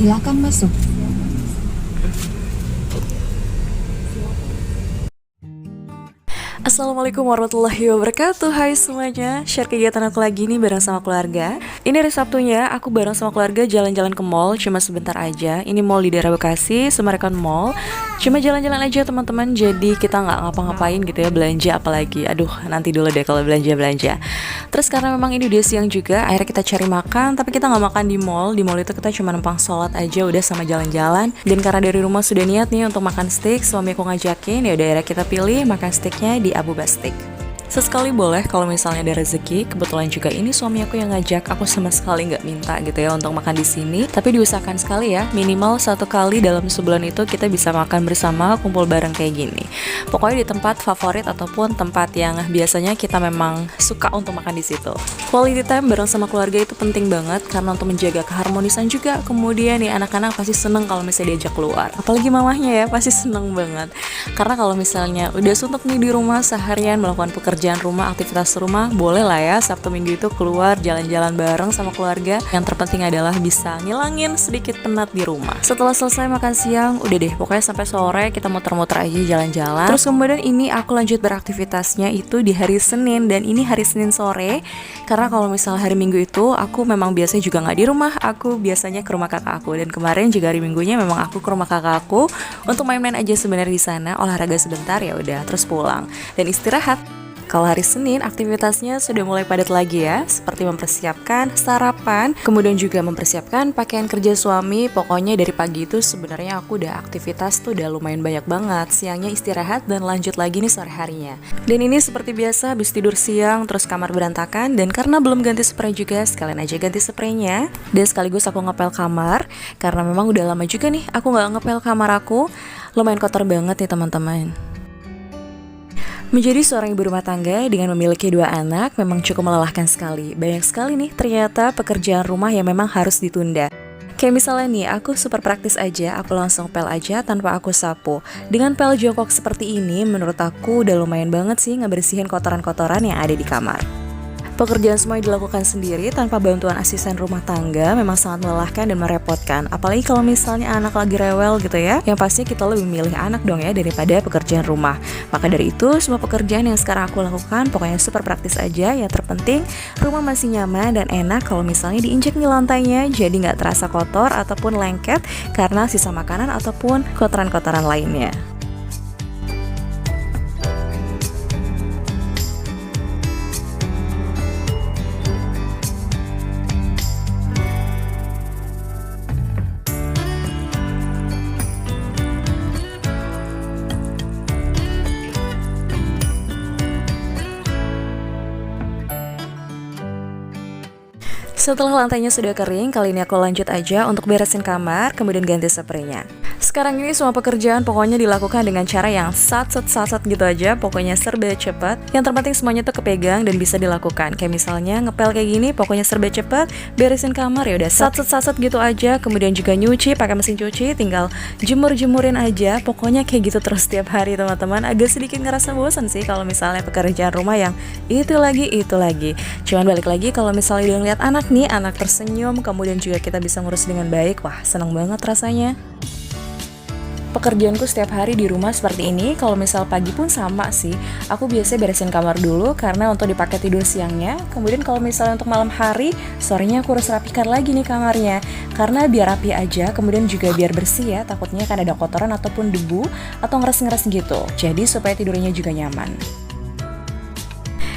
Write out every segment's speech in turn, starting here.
Silakan masuk. Assalamualaikum warahmatullahi wabarakatuh. Hai semuanya, share kegiatan aku lagi nih bareng sama keluarga. Ini hari Sabtunya, aku bareng sama keluarga jalan-jalan ke mall. Cuma sebentar aja, ini mall di daerah Bekasi, Semarang Mall. Cuma jalan-jalan aja teman-teman, jadi kita nggak ngapa-ngapain gitu ya, belanja apalagi. Aduh, nanti dulu deh kalau belanja-belanja. Terus karena memang ini udah siang juga, akhirnya kita cari makan. Tapi kita nggak makan di mall. Di mall itu kita cuma numpang sholat aja udah sama jalan-jalan. Dan karena dari rumah sudah niat nih untuk makan steak, suami aku ngajakin, ya udah akhirnya kita pilih makan steaknya di Abu Bastik. Sesekali boleh kalau misalnya ada rezeki. Kebetulan juga ini suami aku yang ngajak. Aku sama sekali nggak minta gitu ya untuk makan di sini. Tapi diusahakan sekali ya, minimal 1 kali dalam sebulan itu kita bisa makan bersama, kumpul bareng kayak gini. Pokoknya di tempat favorit ataupun tempat yang biasanya kita memang suka untuk makan di situ. Quality time bareng sama keluarga itu penting banget karena untuk menjaga keharmonisan juga. Kemudian nih anak-anak pasti seneng kalau misalnya diajak keluar. Apalagi mamahnya ya pasti seneng banget. Karena kalau misalnya udah suntuk nih di rumah seharian melakukan pekerjaan rumah, aktivitas rumah, boleh lah ya Sabtu Minggu itu keluar jalan-jalan bareng sama keluarga. Yang terpenting adalah bisa ngilangin sedikit penat di rumah. Setelah selesai makan siang, udah deh pokoknya sampai sore kita muter-muter aja jalan-jalan. Terus kemudian ini aku lanjut beraktivitasnya itu di hari Senin, dan ini hari Senin sore. Karena kalau misalnya hari Minggu itu aku memang biasanya juga nggak di rumah, aku biasanya ke rumah kakak aku. Dan kemarin juga hari Minggunya memang aku ke rumah kakak aku untuk main-main aja sebenarnya di sana, olahraga sebentar ya udah, terus pulang dan istirahat. Kalau hari Senin, aktivitasnya sudah mulai padat lagi ya, seperti mempersiapkan sarapan, kemudian juga mempersiapkan pakaian kerja suami. Pokoknya dari pagi itu sebenarnya aku udah aktivitas tuh udah lumayan banyak banget. Siangnya istirahat dan lanjut lagi nih sore harinya. Dan ini seperti biasa, habis tidur siang, terus kamar berantakan. Dan karena belum ganti spray juga, sekalian aja ganti spraynya. Dan sekaligus aku ngepel kamar, karena memang udah lama juga nih aku gak ngepel kamar aku. Lumayan kotor banget nih teman-teman. Menjadi seorang ibu rumah tangga dengan memiliki 2 anak memang cukup melelahkan sekali. Banyak sekali nih ternyata pekerjaan rumah yang memang harus ditunda. Kayak misalnya nih, aku super praktis aja, aku langsung pel aja tanpa aku sapu. Dengan pel jongkok seperti ini, menurut aku udah lumayan banget sih ngebersihin kotoran-kotoran yang ada di kamar. Pekerjaan semua dilakukan sendiri tanpa bantuan asisten rumah tangga memang sangat melelahkan dan merepotkan. Apalagi kalau misalnya anak lagi rewel gitu ya, yang pasti kita lebih milih anak dong ya daripada pekerjaan rumah. Maka dari itu, semua pekerjaan yang sekarang aku lakukan pokoknya super praktis aja. Yang terpenting rumah masih nyaman dan enak kalau misalnya diinjek nih lantainya, jadi nggak terasa kotor ataupun lengket karena sisa makanan ataupun kotoran-kotoran lainnya. Setelah lantainya sudah kering, kali ini aku lanjut aja untuk beresin kamar, kemudian ganti spraynya. Sekarang ini semua pekerjaan pokoknya dilakukan dengan cara yang sat-sat gitu aja, pokoknya serba cepat. Yang terpenting semuanya tuh kepegang dan bisa dilakukan. Kayak misalnya ngepel kayak gini, pokoknya serba cepat, beresin kamar ya udah sat-sat gitu aja, kemudian juga nyuci pakai mesin cuci, tinggal jemur-jemurin aja. Pokoknya kayak gitu terus setiap hari teman-teman. Agak sedikit ngerasa bosan sih kalau misalnya pekerjaan rumah yang itu lagi. Cuman balik lagi kalau misalnya udah ngeliat anak nih, anak tersenyum, kemudian juga kita bisa ngurus dengan baik, wah seneng banget rasanya. Pekerjaanku setiap hari di rumah seperti ini. Kalau misal pagi pun sama sih, aku biasanya beresin kamar dulu karena untuk dipakai tidur siangnya. Kemudian kalau misalnya untuk malam hari, sorenya aku harus rapikan lagi nih kamarnya, karena biar rapi aja, kemudian juga biar bersih ya. Takutnya kan ada kotoran ataupun debu atau ngeres-ngeres gitu, jadi supaya tidurnya juga nyaman.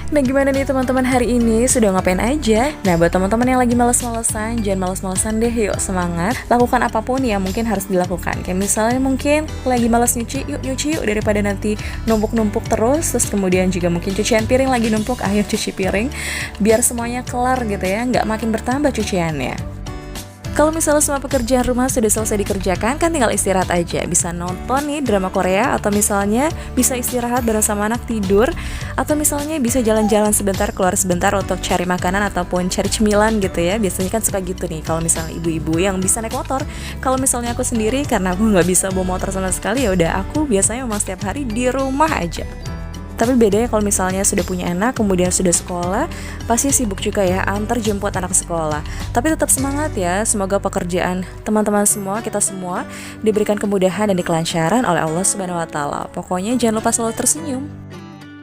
Nah gimana nih teman-teman hari ini, sudah ngapain aja? Nah buat teman-teman yang lagi males-malesan, jangan males-malesan deh, yuk semangat. Lakukan apapun yang mungkin harus dilakukan. Kayak misalnya mungkin lagi males nyuci, yuk nyuci yuk, daripada nanti numpuk-numpuk terus. Terus kemudian juga mungkin cucian piring lagi numpuk, ayo cuci piring, biar semuanya kelar gitu ya, nggak makin bertambah cuciannya. Kalau misalnya semua pekerjaan rumah sudah selesai dikerjakan, kan tinggal istirahat aja. Bisa nonton nih drama Korea, atau misalnya bisa istirahat bareng sama anak tidur, atau misalnya bisa jalan-jalan sebentar, keluar sebentar untuk cari makanan ataupun cari cemilan gitu ya. Biasanya kan suka gitu nih kalau misalnya ibu-ibu yang bisa naik motor. Kalau misalnya aku sendiri, karena aku nggak bisa bawa motor sama sekali, ya udah aku biasanya memang setiap hari di rumah aja. Tapi bedanya kalau misalnya sudah punya anak, kemudian sudah sekolah, pasti sibuk juga ya antar jemput anak sekolah. Tapi tetap semangat ya, semoga pekerjaan teman-teman semua, kita semua diberikan kemudahan dan kelancaran oleh Allah Subhanahu wa taala. Pokoknya jangan lupa selalu tersenyum.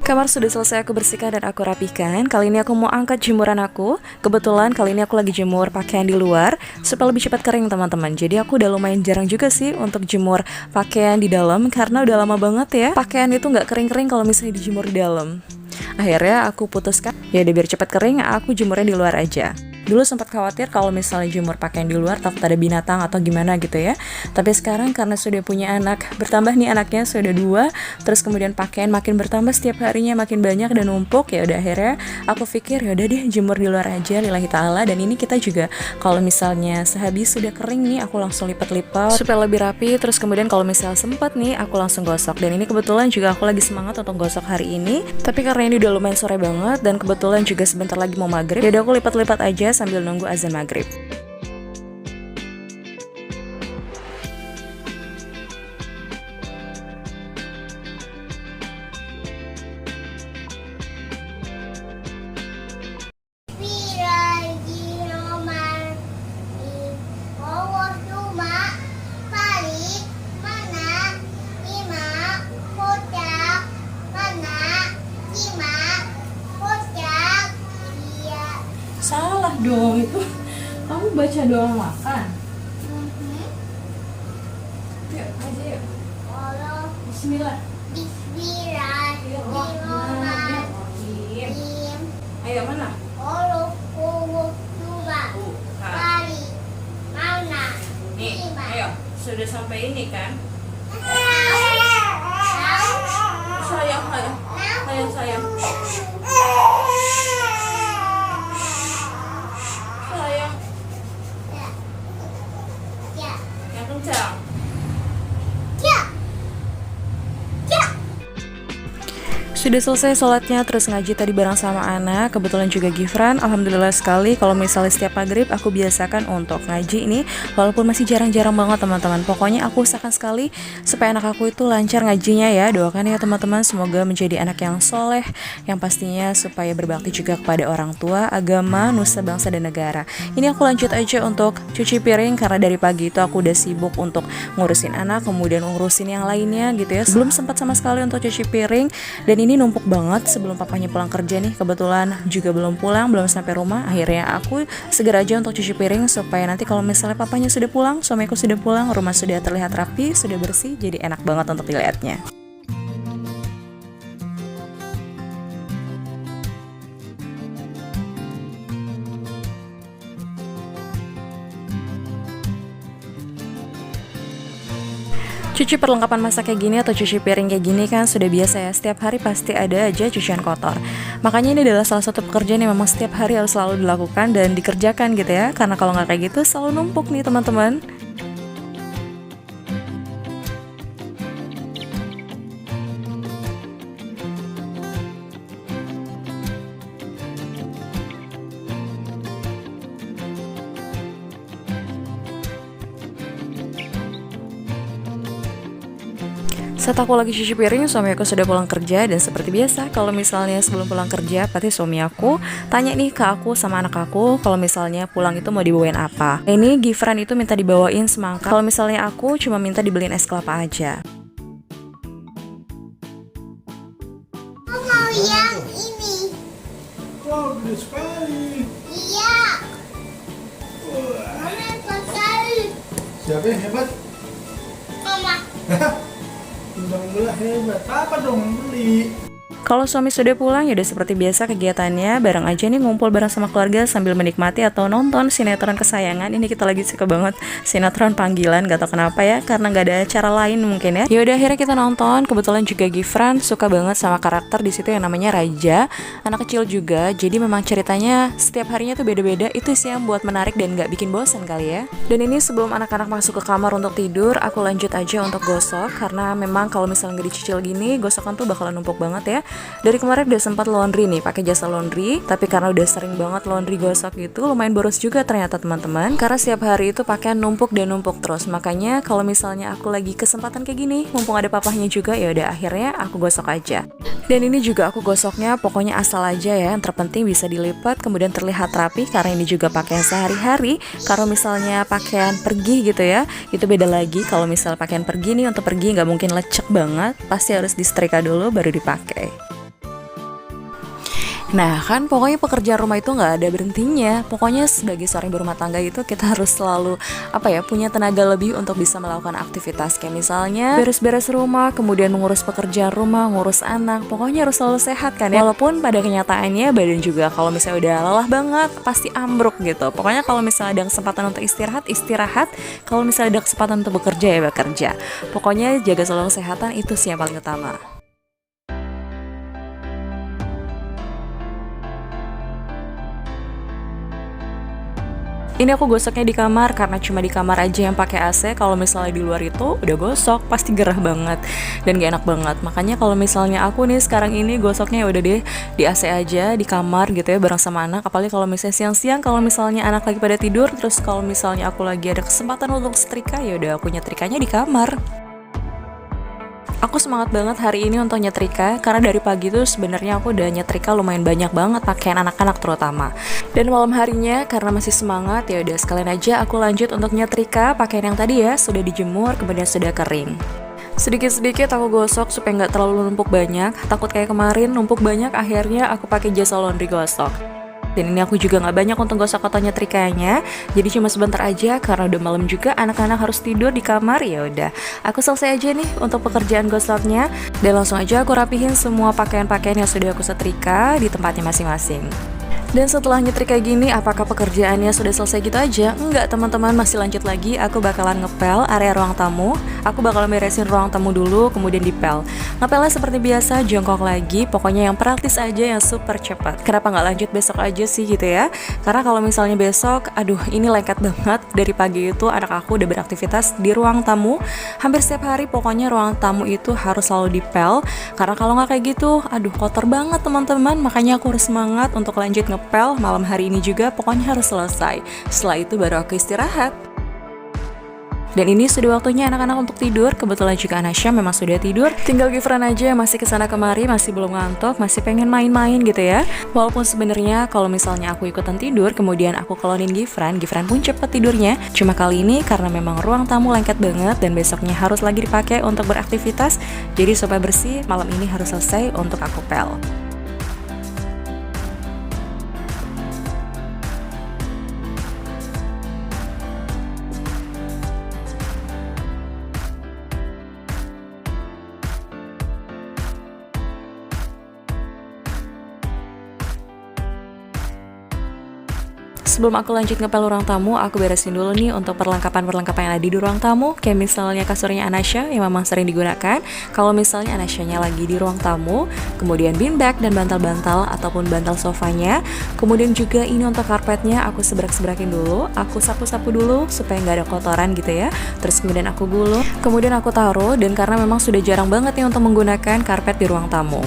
Kamar sudah selesai aku bersihkan dan aku rapihkan. Kali ini aku mau angkat jemuran aku. Kebetulan kali ini aku lagi jemur pakaian di luar supaya lebih cepat kering teman-teman. Jadi aku udah lumayan jarang juga sih untuk jemur pakaian di dalam, karena udah lama banget ya pakaian itu nggak kering-kering kalau misalnya dijemur di dalam. Akhirnya aku putuskan, ya udah biar cepat kering, aku jemurnya di luar aja. Dulu sempat khawatir kalau misalnya jemur pakaian di luar takut ada binatang atau gimana gitu ya. Tapi sekarang karena sudah punya anak, bertambah nih anaknya sudah 2, terus kemudian pakaian makin bertambah setiap harinya, makin banyak dan numpuk, ya udah akhirnya aku pikir ya udah deh jemur di luar aja lillahi taala. Dan ini kita juga kalau misalnya sehabis sudah kering nih, aku langsung lipat-lipat supaya lebih rapi. Terus kemudian kalau misalnya sempat nih, aku langsung gosok. Dan ini kebetulan juga aku lagi semangat untuk gosok hari ini. Tapi karena ini udah lumayan sore banget dan kebetulan juga sebentar lagi mau maghrib, ya udah aku lipat-lipat aja sambil nunggu azan maghrib. Salah dong itu. Kamu baca doa makan. Yuk, aja yuk. Bismillah. Bismillahirrahmanirrahim. Ayo mana? Nih, ayo. Sudah sampai ini kan? Sayang, sayang. Sayang, sayang. Sudah selesai sholatnya, terus ngaji tadi bareng sama anak. Kebetulan juga Gifran, alhamdulillah sekali. Kalau misalnya setiap maghrib aku biasakan untuk ngaji ini, walaupun masih jarang-jarang banget teman-teman. Pokoknya aku usahakan sekali supaya anak aku itu lancar ngajinya ya. Doakan ya teman-teman, semoga menjadi anak yang soleh, yang pastinya supaya berbakti juga kepada orang tua, agama, nusa, bangsa, dan negara. Ini aku lanjut aja untuk cuci piring, karena dari pagi itu aku udah sibuk untuk ngurusin anak, kemudian ngurusin yang lainnya gitu ya. Belum sempat sama sekali untuk cuci piring. Dan ini numpuk banget sebelum papanya pulang kerja nih. Kebetulan juga belum pulang, belum sampai rumah. Akhirnya aku segera aja untuk cuci piring supaya nanti kalau misalnya papanya sudah pulang, suamiku sudah pulang, rumah sudah terlihat rapi, sudah bersih, jadi enak banget untuk dilihatnya. Cuci perlengkapan masak kayak gini atau cuci piring kayak gini kan sudah biasa ya, setiap hari pasti ada aja cucian kotor. Makanya ini adalah salah satu pekerjaan yang memang setiap hari harus selalu dilakukan dan dikerjakan gitu ya, karena kalau nggak kayak gitu selalu numpuk nih teman-teman. Saat aku lagi cuci piring, suami aku sudah pulang kerja. Dan seperti biasa, kalau misalnya sebelum pulang kerja, pasti suami aku tanya nih ke aku sama anak aku, kalau misalnya pulang itu mau dibawain apa. Ini Gifran itu minta dibawain semangka, kalau misalnya aku cuma minta dibeliin es kelapa aja. Aku mau yang ini. Wow, gede sekali. Iya. Mama hebat sekali. Siapa yang hebat? Mama. Alhamdulillah hebat. Apa dong beli? Kalau suami sudah pulang, ya udah seperti biasa kegiatannya bareng aja nih, ngumpul bareng sama keluarga sambil menikmati atau nonton sinetron kesayangan. Ini kita lagi suka banget sinetron Panggilan, gak tau kenapa ya, karena gak ada acara lain mungkin ya. Ya udah akhirnya kita nonton. Kebetulan juga Gifran suka banget sama karakter di situ yang namanya Raja, anak kecil juga. Jadi memang ceritanya setiap harinya tuh beda-beda. Itu sih yang buat menarik dan gak bikin bosan kali ya. Dan ini sebelum anak-anak masuk ke kamar untuk tidur, aku lanjut aja untuk gosok, karena memang kalau misalnya gak dicicil gini, gosokan tuh bakalan numpuk banget ya. Dari kemarin udah sempat laundry nih, pakai jasa laundry, tapi karena udah sering banget laundry gosok gitu, lumayan boros juga ternyata teman-teman. Karena setiap hari itu pakaian numpuk dan numpuk terus. Makanya kalau misalnya aku lagi kesempatan kayak gini, mumpung ada papahnya juga, ya udah akhirnya aku gosok aja. Dan ini juga aku gosoknya pokoknya asal aja ya, yang terpenting bisa dilipat kemudian terlihat rapi karena ini juga pakaian sehari-hari. Kalau misalnya pakaian pergi gitu ya, itu beda lagi. Kalau misalnya pakaian pergi nih, untuk pergi nggak mungkin lecek banget, pasti harus disetrika dulu baru dipakai. Nah kan pokoknya pekerjaan rumah itu nggak ada berhentinya. Pokoknya sebagai seorang ibu rumah tangga itu kita harus selalu punya tenaga lebih untuk bisa melakukan aktivitas. Kayak misalnya beres-beres rumah, kemudian mengurus pekerjaan rumah, ngurus anak. Pokoknya harus selalu sehat kan ya. Walaupun pada kenyataannya badan juga kalau misalnya udah lelah banget pasti ambruk gitu. Pokoknya kalau misalnya ada kesempatan untuk istirahat. Kalau misalnya ada kesempatan untuk bekerja ya bekerja. Pokoknya jaga selalu kesehatan, itu sih yang paling utama. Ini aku gosoknya di kamar karena cuma di kamar aja yang pakai AC. Kalau misalnya di luar itu udah gosok pasti gerah banget dan gak enak banget. Makanya kalau misalnya aku nih sekarang ini gosoknya udah deh di AC aja di kamar gitu ya bareng sama anak. Apalagi kalau misalnya siang-siang, kalau misalnya anak lagi pada tidur, terus kalau misalnya aku lagi ada kesempatan untuk setrika, ya udah aku nyetrikanya di kamar. Aku semangat banget hari ini untuk nyetrika karena dari pagi tuh sebenarnya aku udah nyetrika lumayan banyak banget pakaian anak-anak terutama. Dan malam harinya karena masih semangat, ya udah sekalian aja aku lanjut untuk nyetrika pakaian yang tadi ya sudah dijemur kemudian sudah kering. Sedikit-sedikit aku gosok supaya nggak terlalu numpuk banyak. Takut kayak kemarin numpuk banyak, akhirnya aku pakai jasa laundry gosok. Dan ini aku juga nggak banyak untuk gosok atau nyetrikanya, jadi cuma sebentar aja karena udah malam juga, anak-anak harus tidur di kamar. Ya udah, aku selesai aja nih untuk pekerjaan gosoknya dan langsung aja aku rapihin semua pakaian-pakaian yang sudah aku setrika di tempatnya masing-masing. Dan setelah nyetrika gini, apakah pekerjaannya sudah selesai gitu aja? Enggak teman-teman, masih lanjut lagi. Aku bakalan ngepel area ruang tamu. Aku bakalan beresin ruang tamu dulu, kemudian dipel. Ngepelnya seperti biasa, jongkok lagi. Pokoknya yang praktis aja, yang super cepat. Kenapa nggak lanjut besok aja sih gitu ya? Karena kalau misalnya besok, aduh ini lengket banget. Dari pagi itu anak aku udah beraktivitas di ruang tamu. Hampir setiap hari pokoknya ruang tamu itu harus selalu dipel. Karena kalau nggak kayak gitu, aduh kotor banget teman-teman. Makanya aku harus semangat untuk lanjut ngepel malam hari ini juga, pokoknya harus selesai. Setelah itu baru aku istirahat. Dan ini sudah waktunya anak-anak untuk tidur. Kebetulan juga Anasya memang sudah tidur. Tinggal Gifran aja yang masih kesana kemari, masih belum ngantuk, masih pengen main-main gitu ya. Walaupun sebenarnya kalau misalnya aku ikutan tidur, kemudian aku klonin Gifran pun cepet tidurnya. Cuma kali ini karena memang ruang tamu lengket banget dan besoknya harus lagi dipakai untuk beraktivitas. Jadi supaya bersih, malam ini harus selesai untuk aku pel. Sebelum aku lanjut ngepel ruang tamu, aku beresin dulu nih untuk perlengkapan-perlengkapan yang ada di ruang tamu. Kayak misalnya kasurnya Anasya yang memang sering digunakan. Kalau misalnya Anasyanya lagi di ruang tamu, kemudian beanbag dan bantal-bantal ataupun bantal sofanya. Kemudian juga ini untuk karpetnya aku sebrak-sebrakin dulu. Aku sapu-sapu dulu supaya nggak ada kotoran gitu ya. Terus kemudian aku gulung, kemudian aku taruh. Dan karena memang sudah jarang banget nih untuk menggunakan karpet di ruang tamu.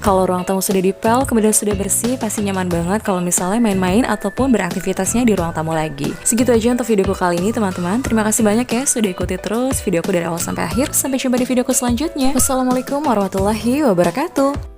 Kalau ruang tamu sudah dipel, kemudian sudah bersih, pasti nyaman banget kalau misalnya main-main ataupun beraktivitasnya di ruang tamu lagi. Segitu aja untuk videoku kali ini teman-teman. Terima kasih banyak ya sudah ikuti terus videoku dari awal sampai akhir. Sampai jumpa di videoku selanjutnya. Wassalamualaikum warahmatullahi wabarakatuh.